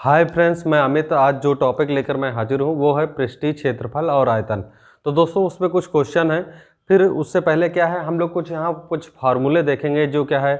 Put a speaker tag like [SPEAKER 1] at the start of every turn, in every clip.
[SPEAKER 1] Hi friends, मैं अमित। आज जो टॉपिक लेकर मैं हाजिर हूँ वो है पृष्ठीय क्षेत्रफल और आयतन। तो दोस्तों उसमें कुछ क्वेश्चन है। फिर उससे पहले क्या है, हम लोग कुछ फार्मूले देखेंगे जो क्या है,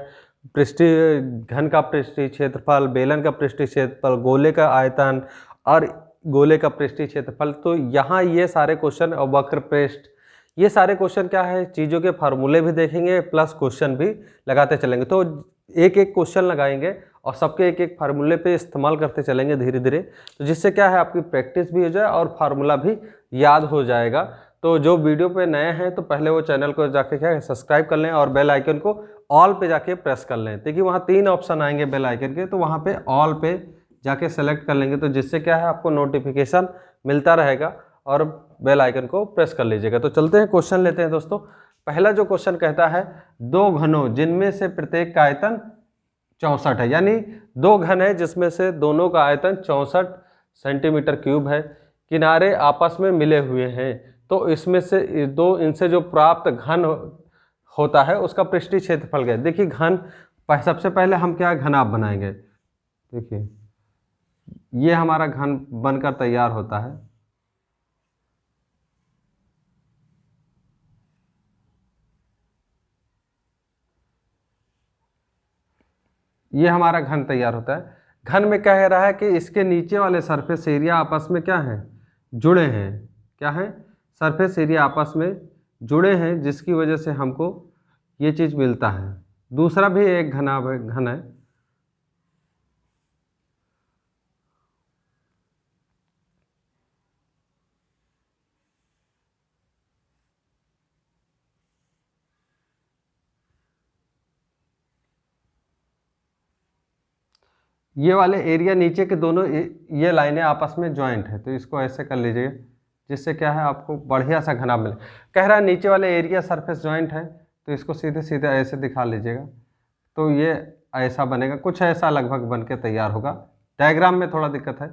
[SPEAKER 1] पृष्ठीय घन का पृष्ठीय क्षेत्रफल, बेलन का पृष्ठीय क्षेत्रफल, गोले का आयतन और गोले का पृष्ठीय क्षेत्रफल। तो यहाँ ये सारे क्वेश्चन और वक्र पृष्ठ, ये सारे क्वेश्चन क्या है, चीज़ों के फार्मूले भी देखेंगे प्लस क्वेश्चन भी लगाते चलेंगे। तो एक एक क्वेश्चन लगाएंगे और सबके एक एक फार्मूले पे इस्तेमाल करते चलेंगे धीरे धीरे, तो जिससे क्या है आपकी प्रैक्टिस भी हो जाए और फार्मूला भी याद हो जाएगा। तो जो वीडियो पे नए हैं तो पहले वो चैनल को जाके क्या है सब्सक्राइब कर लें और बेल आइकन को ऑल पे जाके प्रेस कर लें। देखिए वहाँ 3 ऑप्शन आएंगे बेल आइकन के, तो वहाँ पे ऑल पे जाके सेलेक्ट कर लेंगे, तो जिससे क्या है आपको नोटिफिकेशन मिलता रहेगा और बेल आइकन को प्रेस कर लीजिएगा। तो चलते हैं, क्वेश्चन लेते हैं दोस्तों। पहला जो क्वेश्चन कहता है, दो घनों जिनमें से प्रत्येक का आयतन 64 है, यानी दो घन है जिसमें से दोनों का आयतन 64 सेंटीमीटर क्यूब है, किनारे आपस में मिले हुए हैं, तो इसमें से इनसे जो प्राप्त घन होता है उसका पृष्ठीय क्षेत्रफल क्या है। देखिए घन, सबसे पहले हम क्या घनाभ बनाएंगे। देखिए ये हमारा घन बनकर तैयार होता है, ये हमारा घन तैयार होता है। घन में क्या कह रहा है कि इसके नीचे वाले सरफेस एरिया आपस में क्या है, जुड़े हैं। क्या है, सरफेस एरिया आपस में जुड़े हैं, जिसकी वजह से हमको ये चीज़ मिलता है। दूसरा भी एक घन है, ये वाले एरिया नीचे के दोनों ये लाइनें आपस में ज्वाइंट है, तो इसको ऐसे कर लीजिए जिससे क्या है आपको बढ़िया सा घनाभ मिले। कह रहा है नीचे वाले एरिया सरफेस ज्वाइंट है, तो इसको सीधे सीधे ऐसे दिखा लीजिएगा, तो ये ऐसा बनेगा, कुछ ऐसा लगभग बन के तैयार होगा। डायग्राम में थोड़ा दिक्कत है।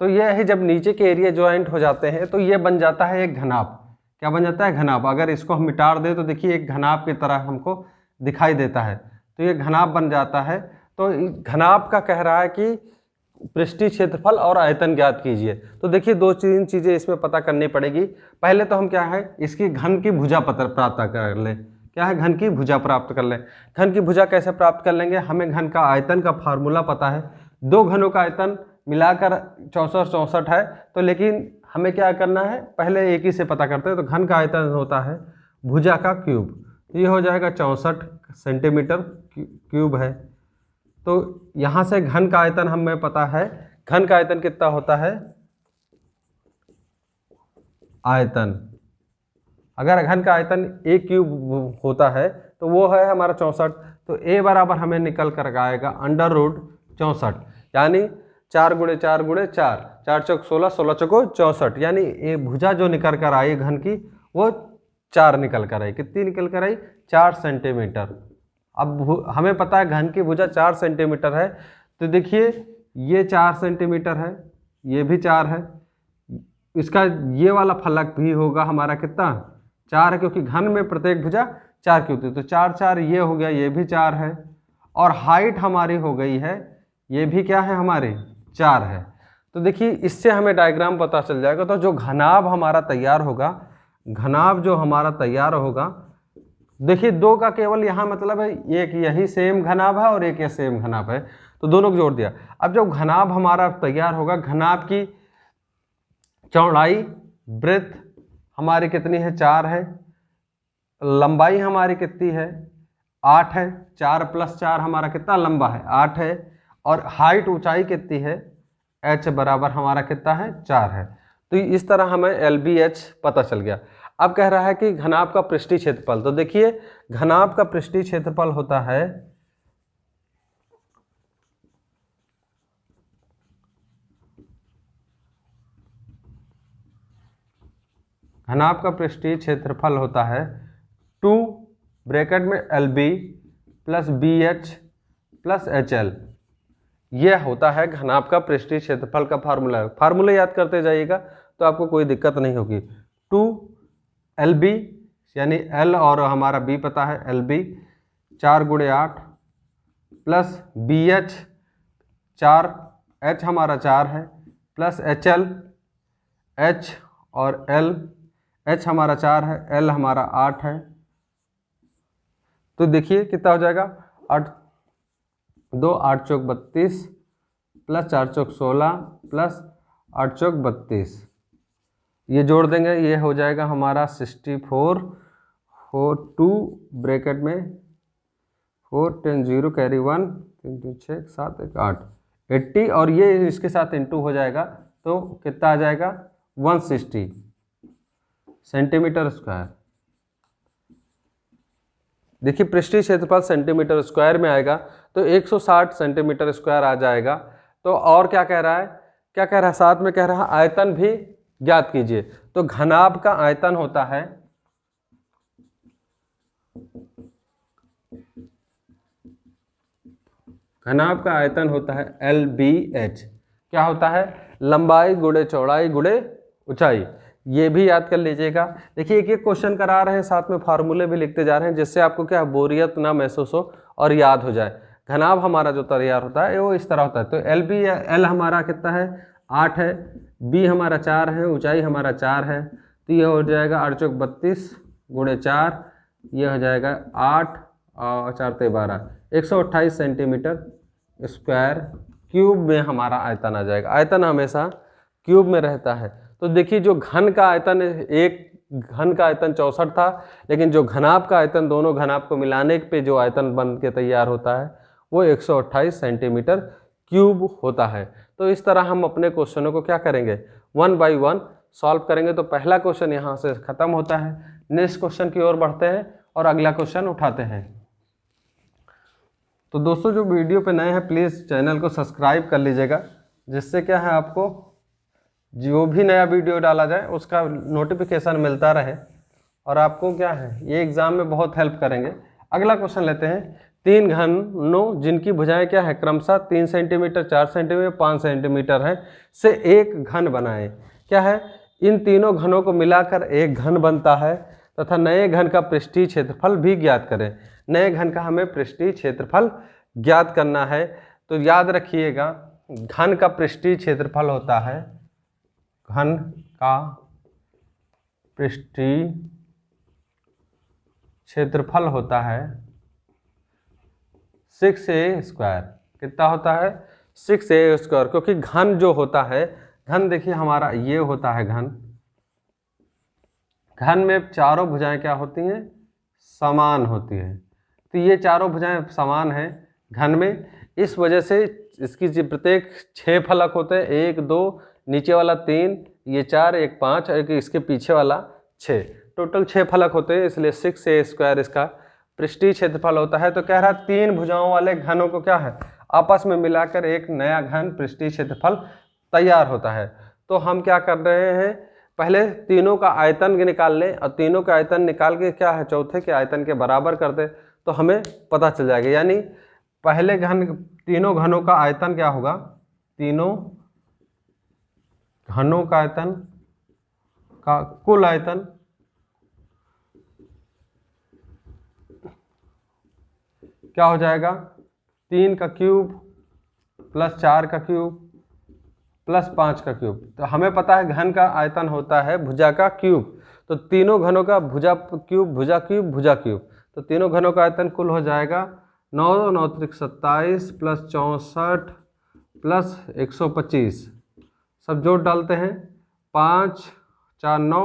[SPEAKER 1] तो ये है, जब नीचे के एरिया ज्वाइंट हो जाते हैं तो ये बन जाता है एक घनाभ। क्या बन जाता है, घनाभ। अगर इसको हम मिटा दें तो देखिए एक घनाभ की तरह हमको दिखाई देता है, तो ये घनाभ बन जाता है। तो घनाभ का कह रहा है कि पृष्ठीय क्षेत्रफल और आयतन ज्ञात कीजिए। तो देखिए 2-3 चीज़ें इसमें पता करनी पड़ेगी। पहले तो हम क्या है, इसकी घन की भुजा प्राप्त कर लें। क्या है, घन की भुजा प्राप्त कर लें। घन की भुजा कैसे प्राप्त कर लेंगे, हमें घन का आयतन का फार्मूला पता है। दो घनों का आयतन मिलाकर 64 है, तो लेकिन हमें क्या करना है, पहले एक ही से पता करते हैं। तो घन का आयतन होता है भुजा का क्यूब, ये हो जाएगा 64 सेंटीमीटर क्यूब है। तो यहाँ से घन का आयतन हमें पता है, घन का आयतन कितना होता है, आयतन, अगर घन का आयतन एक क्यूब होता है तो वो है हमारा 64। तो ए बराबर हमें निकल कर आएगा √64, यानी 4 × 4 × 4, 4 चौक 16, 16 चौको 64, यानी ये भुजा जो निकल कर आई घन की वो 4 निकल कर आई। कितनी निकल कर आई, 4 सेंटीमीटर। अब हमें पता है घन की भुजा 4 सेंटीमीटर है, तो देखिए ये 4 सेंटीमीटर है, ये भी 4 है, इसका ये वाला फलक भी होगा हमारा कितना, 4 है, क्योंकि घन में प्रत्येक भुजा 4 की होती है। तो 4 4 ये हो गया, ये भी 4 है, और हाइट हमारी हो गई है, ये भी क्या है हमारी 4 है। तो देखिए इससे हमें डायग्राम पता चल जाएगा। तो जो घनाभ हमारा तैयार होगा, घनाभ जो हमारा तैयार होगा, देखिए दो का केवल यहाँ मतलब है, एक यही सेम घनाभ है और एक ये सेम घनाभ है, तो दोनों को जोड़ दिया। अब जब घनाभ हमारा तैयार होगा, घनाभ की चौड़ाई ब्रेथ हमारी कितनी है, 4 है, लंबाई हमारी कितनी है, 8 है, 4 + 4 हमारा कितना लंबा है, 8 है, और हाइट ऊंचाई कितनी है, h बराबर हमारा कितना है, 4 है। तो इस तरह हमें LBH पता चल गया। अब कह रहा है कि घनाभ का पृष्ठीय क्षेत्रफल। तो देखिए घनाभ का पृष्ठीय क्षेत्रफल होता है, घनाभ का पृष्ठीय क्षेत्रफल होता है 2 ब्रैकेट में LB + BH + HL, यह होता है घनाभ का पृष्ठीय क्षेत्रफल का फार्मूला। फार्मूला याद करते जाइएगा तो आपको कोई दिक्कत नहीं होगी। 2 LB यानी L और हमारा B पता है, LB 4 × 8 + BH 4 H हमारा 4 है प्लस HL, H और L, H हमारा 4 है, L हमारा 8 है। तो देखिए कितना हो जाएगा, 8 2 8 चौक 32 प्लस 4 चौक 16 प्लस 8 चौक 32, ये जोड़ देंगे, ये हो जाएगा हमारा 64 4 2 ब्रैकेट में 4 10 0 कैरी 1 3 2 6 7 1 8 80, और ये इसके साथ इनटू हो जाएगा तो कितना आ जाएगा 160 सेंटीमीटर स्क्वायर। देखिए पृष्ठीय क्षेत्रफल सेंटीमीटर स्क्वायर में आएगा तो 160 सेंटीमीटर स्क्वायर आ जाएगा। तो और क्या कह रहा है, क्या कह रहा है, साथ में कह रहा है आयतन भी ज्ञात कीजिए। तो घनाभ का आयतन होता है, घनाभ का आयतन होता है LBH। क्या होता है, लंबाई गुणे चौड़ाई गुणे ऊंचाई। ये भी याद कर लीजिएगा। देखिए एक एक क्वेश्चन करा रहे हैं, साथ में फार्मूले भी लिखते जा रहे हैं, जिससे आपको क्या बोरियत ना महसूस हो और याद हो जाए। घनाभ हमारा जो तैयार होता है वो इस तरह होता है। तो L हमारा कितना है 8 है, B हमारा 4 है, ऊंचाई हमारा 4 है, तो ये हो जाएगा 8 चौक 32 गुणे 4, ये हो जाएगा 8 और 4 ते 12 128 सेंटीमीटर स्क्वायर क्यूब में हमारा आयतन आ जाएगा। आयतन हमेशा क्यूब में रहता है। तो देखिए जो घन का आयतन, एक घन का आयतन 64 था, लेकिन जो घनाभ का आयतन, दोनों घनाभ को मिलाने पे जो आयतन बन के तैयार होता है वो 128 सेंटीमीटर क्यूब होता है। तो इस तरह हम अपने क्वेश्चनों को क्या करेंगे, 1 बाई 1 सॉल्व करेंगे। तो पहला क्वेश्चन यहाँ से खत्म होता है। नेक्स्ट क्वेश्चन की ओर बढ़ते हैं और अगला क्वेश्चन उठाते हैं। तो दोस्तों जो वीडियो पे नए हैं प्लीज़ चैनल को सब्सक्राइब कर लीजिएगा, जिससे क्या है आपको जो भी नया वीडियो डाला जाए उसका नोटिफिकेशन मिलता रहे और आपको क्या है ये एग्ज़ाम में बहुत हेल्प करेंगे। अगला क्वेश्चन लेते हैं। 3 घनों जिनकी भुजाएं क्या है क्रमशः 3 सेंटीमीटर 4 सेंटीमीटर 5 सेंटीमीटर है से एक घन बनाएं। क्या है, इन तीनों घनों को मिलाकर एक घन बनता है तथा नए घन का पृष्ठीय क्षेत्रफल भी ज्ञात करें। नए घन का हमें पृष्ठीय क्षेत्रफल ज्ञात करना है। तो याद रखिएगा घन का पृष्ठीय क्षेत्रफल होता है, घन का पृष्ठीय क्षेत्रफल होता है 6a स्क्वायर। कितना होता है 6a स्क्वायर, क्योंकि घन जो होता है, घन देखिए हमारा ये होता है घन, घन में चारों भुजाएं क्या होती हैं, समान होती हैं। तो ये चारों भुजाएं समान हैं घन में, इस वजह से इसकी प्रत्येक 6 फलक होते हैं, 1 2 नीचे वाला 3, ये 4 1 5 और इसके पीछे वाला 6, टोटल 6 फलक होते हैं, इसलिए 6a स्क्वायर इसका पृष्ठीय क्षेत्रफल होता है। तो कह रहा है 3 भुजाओं वाले घनों को क्या है आपस में मिलाकर एक नया घन पृष्ठीय क्षेत्रफल तैयार होता है। तो हम क्या कर रहे हैं, पहले तीनों का आयतन निकाल लें और तीनों का आयतन निकाल के क्या है चौथे के आयतन के बराबर कर दे तो हमें पता चल जाएगा। यानी पहले तीनों घनों का आयतन क्या होगा, तीनों घनों का आयतन का कुल आयतन क्या हो जाएगा 3 का क्यूब प्लस 4 का क्यूब प्लस 5 का क्यूब। तो हमें पता है घन का आयतन होता है भुजा का क्यूब, तो तीनों घनों का भुजा क्यूब भुजा क्यूब भुजा क्यूब, तो तीनों घनों का आयतन कुल हो जाएगा 9 9 27 प्लस 64 प्लस 125, सब जोड़ डालते हैं 5 4 9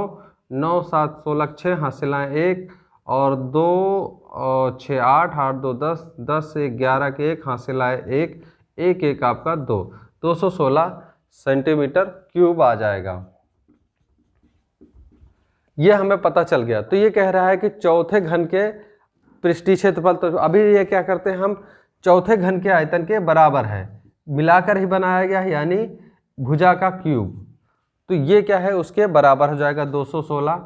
[SPEAKER 1] 9 7 16 6 हासिलाएँ 1 और 2 और 6 8 8 2 10 10 1 11 के 1 हासिलाएँ 1 1 1 आपका 2 216 सेंटीमीटर क्यूब आ जाएगा। ये हमें पता चल गया। तो ये कह रहा है कि चौथे घन के पृष्ठीय क्षेत्रफल, तो अभी ये क्या करते हैं हम चौथे घन के आयतन के बराबर है, मिलाकर ही बनाया गया है, यानी भुजा का क्यूब, तो ये क्या है उसके बराबर हो जाएगा 216।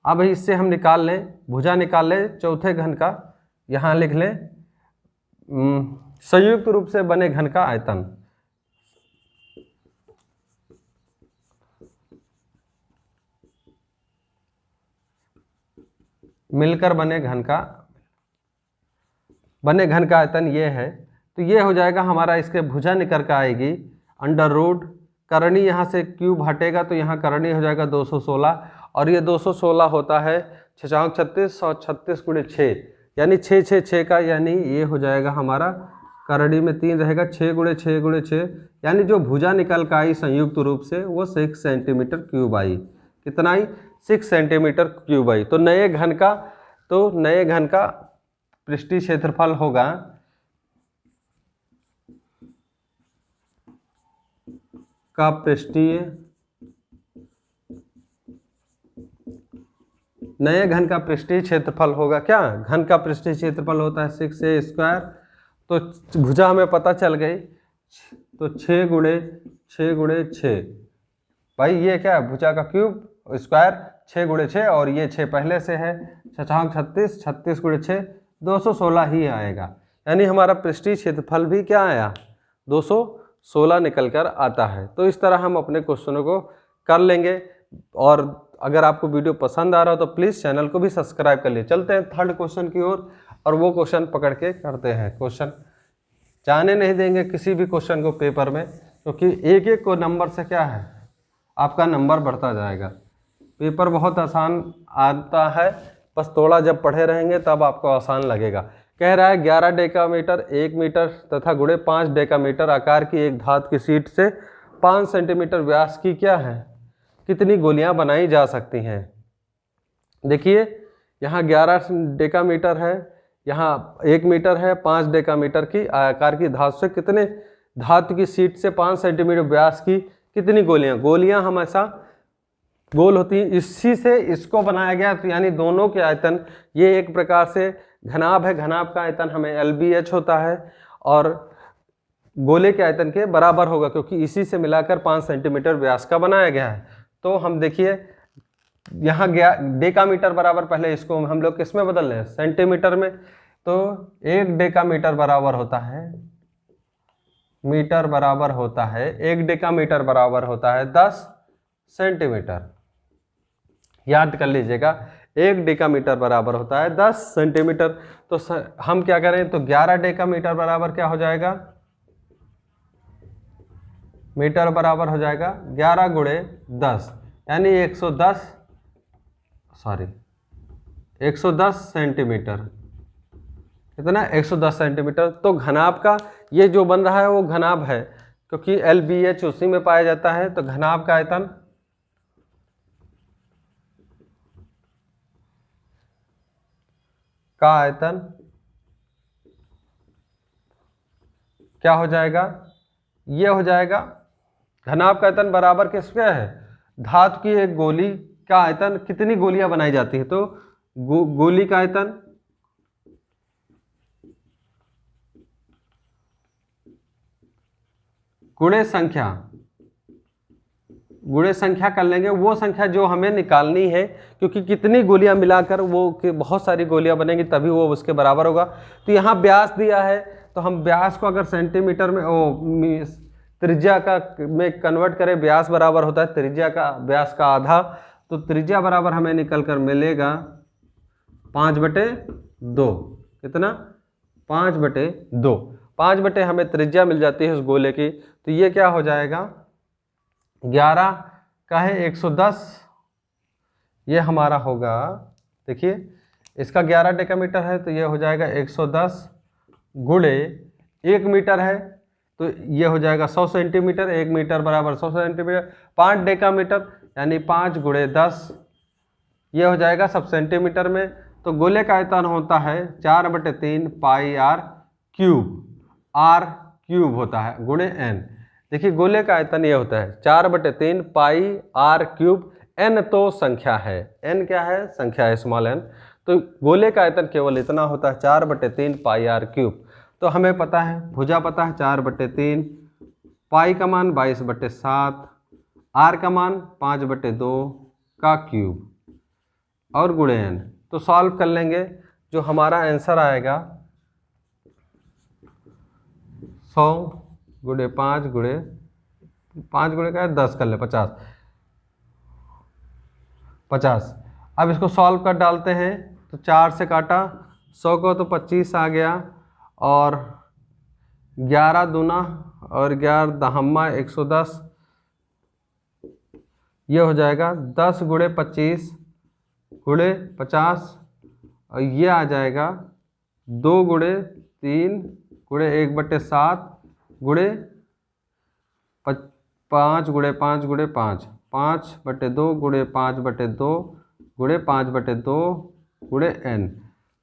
[SPEAKER 1] अब इससे हम निकाल लें, भुजा निकाल लें चौथे घन का, यहाँ लिख लें संयुक्त रूप से बने घन का आयतन। मिलकर बने घन का आयतन ये है। तो ये हो जाएगा हमारा, इसके भुजा निकल कर आएगी अंडर रूट करनी, यहाँ से क्यूब हटेगा तो यहाँ करनी हो जाएगा 216, और ये 216 होता है 6×36 और 36 × 6 यानी 6 का, यानी ये हो जाएगा हमारा करनी में 3 रहेगा 6×6 यानी जो भुजा निकल का आई संयुक्त रूप से वो 6 सेंटीमीटर क्यूब आई। कितना आई? 6 सेंटीमीटर क्यूब आई। तो नए घन का पृष्ठीय क्षेत्रफल होगा नए घन का पृष्ठीय क्षेत्रफल होगा क्या? घन का पृष्ठीय क्षेत्रफल होता है 6a²। तो भुजा हमें पता चल गई, तो 6×6 भाई ये क्या है? भुजा का क्यूब स्क्वायर 6×6 और ये 6 पहले से है 6×36 36×6 216 ही आएगा। यानी हमारा पृष्ठीय क्षेत्रफल भी क्या आया? 216 निकल कर आता है। तो इस तरह हम अपने क्वेश्चनों को कर लेंगे। और अगर आपको वीडियो पसंद आ रहा हो तो प्लीज़ चैनल को भी सब्सक्राइब कर लिए। चलते हैं थर्ड क्वेश्चन की ओर और वो क्वेश्चन पकड़ के करते हैं। क्वेश्चन जाने नहीं देंगे किसी भी क्वेश्चन को पेपर में, क्योंकि एक एक को नंबर से क्या है आपका नंबर बढ़ता जाएगा। पेपर बहुत आसान आता है, बस थोड़ा जब पढ़े रहेंगे तब आपको आसान लगेगा। कह रहा है 11 डेकामीटर 1 मीटर तथा गुणे 5 डेकामीटर आकार की एक धातु की शीट से 5 सेंटीमीटर व्यास की क्या है कितनी गोलियां बनाई जा सकती हैं। देखिए यहाँ 11 डेकामीटर है, यहाँ 1 मीटर है, 5 डेकामीटर की आकार की धातु से कितने धातु की शीट से 5 सेंटीमीटर व्यास की कितनी गोलियां हमेशा गोल होती हैं। इसी से इसको बनाया गया। तो यानी दोनों के आयतन, ये एक प्रकार से घनाभ है, घनाभ का आयतन हमें LBH होता है और गोले के आयतन के बराबर होगा, क्योंकि इसी से मिलाकर 5 सेंटीमीटर व्यास का बनाया गया है। तो हम देखिए यहाँ डेकामीटर बराबर, पहले इसको हम लोग किस में बदल रहे हैं? सेंटीमीटर में। तो 1 डेकामीटर बराबर होता है, मीटर बराबर होता है, 1 डेकामीटर बराबर होता है 10 सेंटीमीटर। याद कर लीजिएगा, 1 डेकामीटर बराबर होता है 10 सेंटीमीटर। तो हम क्या करें? तो 11 डेकामीटर बराबर क्या हो जाएगा? मीटर बराबर हो जाएगा 11 × 10 यानी 110 सेंटीमीटर। कितना? 110 सेंटीमीटर। तो घनाभ का ये जो बन रहा है वो घनाभ है, क्योंकि LBH उसी में पाया जाता है। तो घनाभ का आयतन क्या हो जाएगा? ये हो जाएगा घनाभ का आयतन बराबर किसके है? धातु की एक गोली का आयतन कितनी गोलियां बनाई जाती है। तो गोली का आयतन गुणे संख्या कर लेंगे, वो संख्या जो हमें निकालनी है, क्योंकि कितनी गोलियां मिलाकर वो बहुत सारी गोलियां बनेंगी तभी वो उसके बराबर होगा। तो यहाँ व्यास दिया है, तो हम व्यास को अगर सेंटीमीटर में त्रिज्या का में कन्वर्ट करें, व्यास बराबर होता है त्रिज्या का व्यास का आधा। तो त्रिज्या बराबर हमें निकल कर मिलेगा 5/2। कितना? 5/2। 5 हमें त्रिज्या मिल जाती है उस गोले की। तो ये क्या हो जाएगा? 11 का है 110, ये हमारा होगा, देखिए इसका 11 डेकामीटर है तो ये हो जाएगा 110 गुणे 1 मीटर है तो ये हो जाएगा 100 सेंटीमीटर। 1 मीटर बराबर 100 सेंटीमीटर। 5 डेकामीटर यानी 5 × 10, ये हो जाएगा सब सेंटीमीटर में। तो गोले का आयतन होता है 4/3 r³ होता है गुणे n। देखिए गोले का आयतन ये होता है 4/3 πr³ n तो संख्या है, n क्या है? संख्या है, स्मॉल n। तो गोले का आयतन केवल इतना होता है 4/3 πr³। तो हमें पता है, भुजा पता है 4/3, पाई का मान 22/7, r का मान 5/2 का क्यूब और गुणे n। तो सॉल्व कर लेंगे, जो हमारा आंसर आएगा 100 × 5 का 10 कर ले 50। अब इसको सॉल्व कर डालते हैं। तो 4 से काटा 100 को तो 25 आ गया और 11 दूना और 11 दहम्मा 110, ये हो जाएगा 10 गुणे 25 गुणे 50, और ये आ जाएगा 2 गुणे 3 गुणे 1/7 गुणे 5 गुणे 5 गुणे 5, 5/2 गुणे 5/2 गुणे 5/2 गुणे n।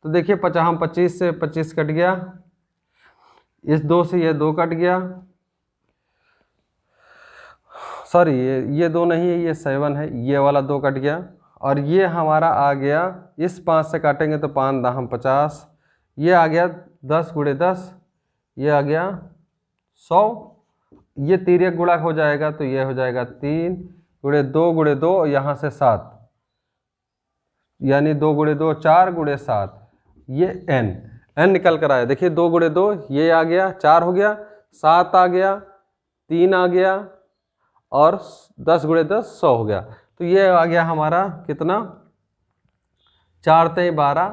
[SPEAKER 1] तो देखिए 25 से 25 कट गया, इस 2 से ये 2 कट गया, सॉरी ये 2 नहीं है, ये 7 है, ये वाला 2 कट गया, और ये हमारा आ गया, इस 5 से काटेंगे तो 5 दाहम 50, ये आ गया 10 गुणे 10, ये आ गया 100, ये तिर्यक गुणा हो जाएगा तो ये हो जाएगा 3 गुणे 2 यहाँ से 7, यानी 2 गुणे 2 4 गुणे 7, ये n निकल कर आया। देखिए 2 गुणे 2 ये आ गया, 4 हो गया, 7 आ गया, 3 आ गया, और 10 गुणे 10 100 हो गया। तो ये आ गया हमारा कितना, 4 तेई 12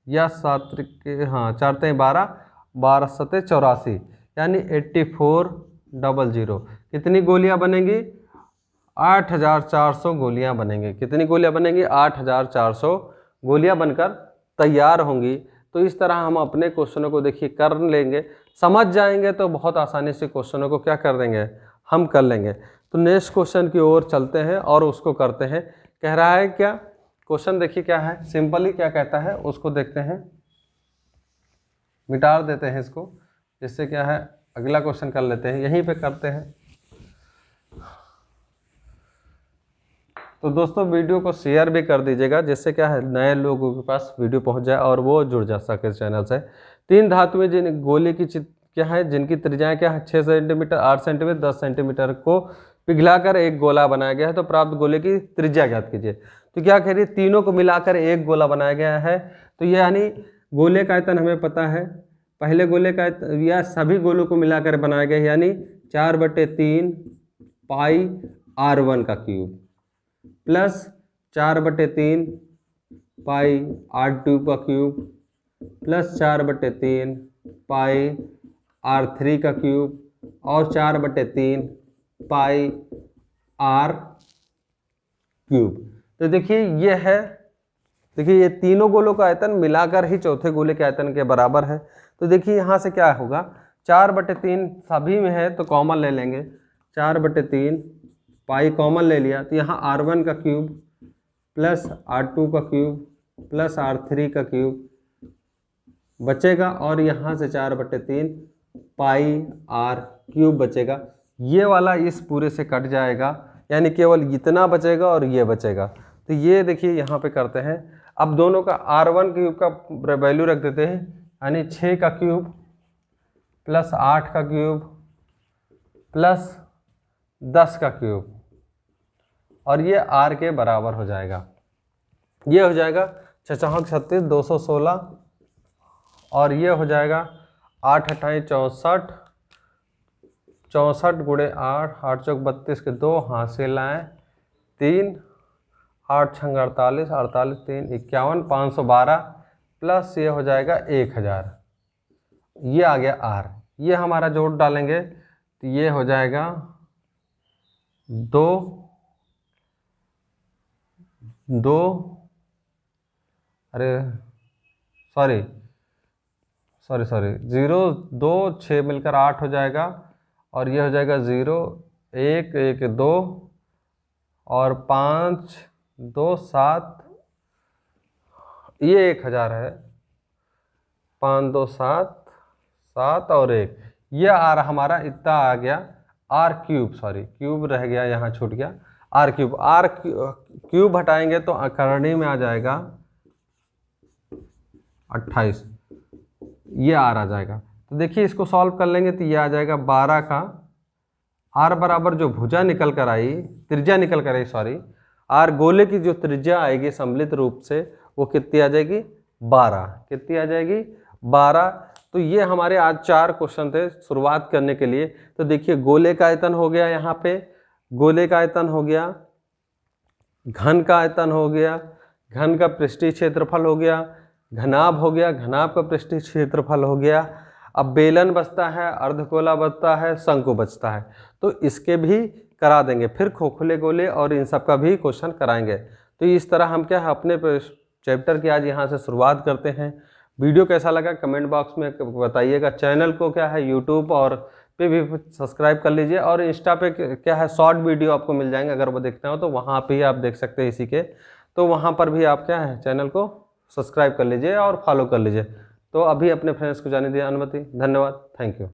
[SPEAKER 1] या 7 हाँ 4 तेई 12, 12 सते 84, यानी 8400। कितनी गोलियां बनेंगी, 8400 गोलियां बनेंगी। कितनी गोलियां बनेंगी, 8400 गोलियां बनकर तैयार होंगी। तो इस तरह हम अपने क्वेश्चनों को देखिए कर लेंगे, समझ जाएंगे तो बहुत आसानी से क्वेश्चनों को क्या कर देंगे, हम कर लेंगे। तो नेक्स्ट क्वेश्चन की ओर चलते हैं और उसको करते हैं। कह रहा है क्या, क्वेश्चन देखिए क्या है, सिंपली क्या कहता है उसको देखते हैं, मिटा देते हैं इसको, जिससे क्या है अगला क्वेश्चन कर लेते हैं, यहीं पे करते हैं। तो दोस्तों वीडियो को शेयर भी कर दीजिएगा, जिससे क्या है नए लोगों के पास वीडियो पहुंच जाए और वो जुड़ जा सके चैनल से। 3 धातुएं जिन गोले की क्या है, जिनकी त्रिज्याएं क्या है, 6 सेंटीमीटर, 8 सेंटीमीटर, 10 सेंटीमीटर को पिघलाकर एक गोला बनाया गया है। तो प्राप्त गोले की त्रिज्या ज्ञात कीजिए। तो क्या कह रही है, तीनों को मिलाकर एक गोला बनाया गया है। तो ये यानी गोले का आयतन हमें पता है, पहले गोले का या सभी गोलों को मिलाकर बनाया गया है, यानी 4/3 पाई r1 का क्यूब प्लस 4/3 पाई r2 का क्यूब प्लस 4/3 पाई r3 का क्यूब और 4/3 पाई r क्यूब। तो देखिए ये है, देखिए ये तीनों गोलों का आयतन मिलाकर ही चौथे गोले के आयतन के बराबर है। तो देखिए यहाँ से क्या होगा, 4/3 सभी में है तो कॉमन ले लेंगे, 4/3 पाई कॉमन ले लिया, तो यहाँ r1 का क्यूब प्लस r2 का क्यूब प्लस r3 का क्यूब बचेगा, और यहाँ से 4/3 पाई r क्यूब बचेगा। ये वाला इस पूरे से कट जाएगा, यानी केवल इतना बचेगा और ये बचेगा। तो ये देखिए यहाँ पे करते हैं, अब दोनों का r1 क्यूब का वैल्यू रख देते हैं, यानी 6 का क्यूब प्लस 8 का क्यूब प्लस 10 का क्यूब, और ये r के बराबर हो जाएगा। ये हो जाएगा 6 चौक 36 216, और ये हो जाएगा 8 28 64, 64 गुणे 8, 8 चौक 32 के 2 हासिल आए 3, 8 छंग 48, 48 3 51, 512 प्लस ये हो जाएगा 1000। ये आ गया r, ये हमारा जोड़ डालेंगे तो ये हो जाएगा 2 2, अरे सॉरी 0 2 6 मिलकर 8 हो जाएगा, और ये हो जाएगा 0 1 1 2 और 5 2 7, ये 1000 है, 5 2 7 7 और 1, ये आर हमारा इतना आ गया, r क्यूब, सॉरी क्यूब रह गया यहाँ छूट गया, r क्यूब। r क्यूब हटाएंगे तो करणी में आ जाएगा 28, ये r आ जाएगा। तो देखिए इसको सॉल्व कर लेंगे तो ये आ जाएगा 12 का r बराबर जो भुजा निकल कर आई, त्रिज्या निकल कर आई, सॉरी r गोले की जो त्रिज्या आएगी सम्मिलित रूप से वो कितनी आ जाएगी, 12। कितनी आ जाएगी, 12। तो ये हमारे आज 4 क्वेश्चन थे शुरुआत करने के लिए। तो देखिए गोले का आयतन हो गया, यहाँ पे गोले का आयतन हो गया, घन का आयतन हो गया, घन का पृष्ठीय क्षेत्रफल हो गया, घनाभ हो गया, घनाभ का पृष्ठीय क्षेत्रफल हो गया। अब बेलन बचता है, अर्धगोला बचता है, शंकु बचता है, तो इसके भी करा देंगे, फिर खोखले गोले और इन सब का भी क्वेश्चन कराएंगे। तो इस तरह हम क्या है अपने चैप्टर की आज यहाँ से शुरुआत करते हैं। वीडियो कैसा लगा कमेंट बॉक्स में बताइएगा। चैनल को क्या है यूट्यूब और पे भी सब्सक्राइब कर लीजिए, और इंस्टा पे क्या है शॉर्ट वीडियो आपको मिल जाएंगे, अगर वो देखना हो तो वहाँ पे ही आप देख सकते हैं इसी के। तो वहाँ पर भी आप क्या है चैनल को सब्सक्राइब कर लीजिए और फॉलो कर लीजिए। तो अभी अपने फ्रेंड्स को जाने दिए अनुमति। धन्यवाद, थैंक यू।